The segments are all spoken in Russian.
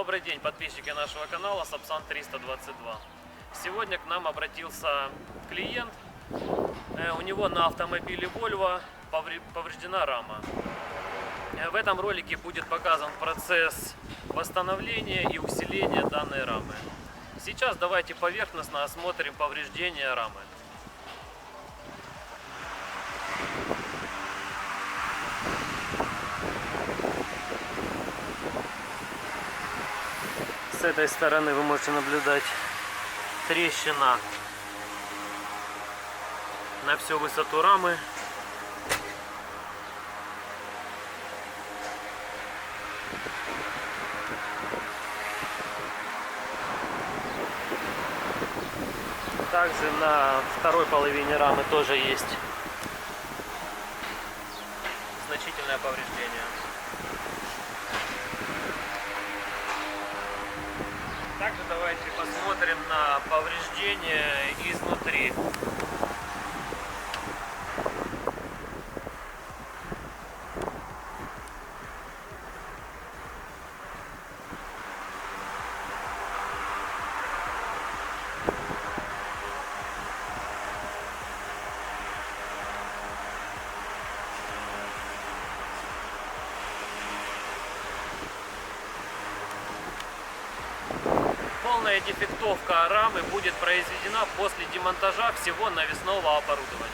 Добрый день, подписчики нашего канала Сапсан 322. Сегодня к нам обратился клиент. У него на автомобиле VOLVO повреждена рама. В этом ролике будет показан процесс восстановления и усиления данной рамы. Сейчас давайте поверхностно осмотрим повреждения рамы. С этой стороны вы можете наблюдать трещина на всю высоту рамы. Также на второй половине рамы тоже есть значительное повреждение. Также давайте посмотрим на повреждения изнутри. Полная дефектовка рамы будет произведена после демонтажа всего навесного оборудования.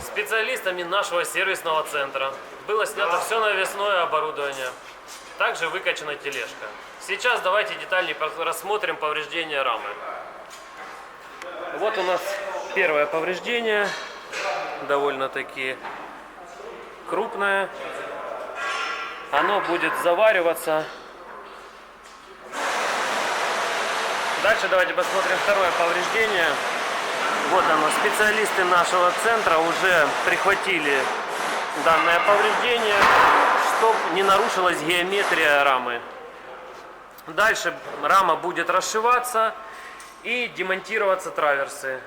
Специалистами нашего сервисного центра было снято все навесное оборудование. Также выкачана тележка. Сейчас давайте детальнее рассмотрим повреждения рамы. Вот у нас первое повреждение, довольно-таки крупное. Оно будет завариваться. Дальше давайте посмотрим второе повреждение. Вот оно, специалисты нашего центра уже прихватили данное повреждение, чтобы не нарушилась геометрия рамы. Дальше рама будет расшиваться и демонтироваться траверсы.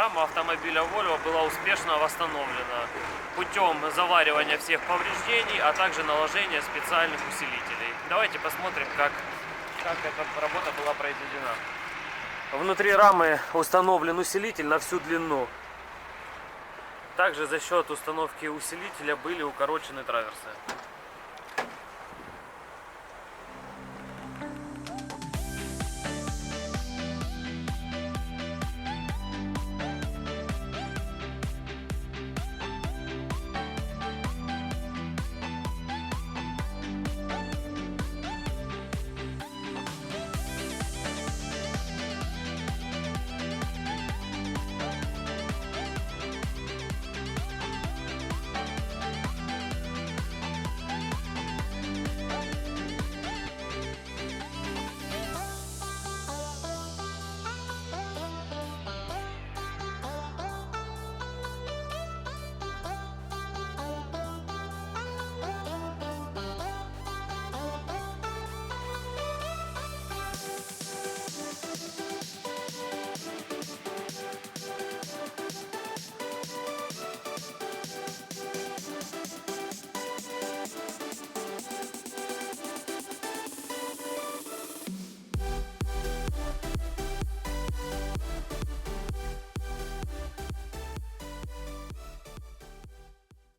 Рама автомобиля Volvo была успешно восстановлена путем заваривания всех повреждений, а также наложения специальных усилителей. Давайте посмотрим, как эта работа была произведена. Внутри рамы установлен усилитель на всю длину. Также за счет установки усилителя были укорочены траверсы.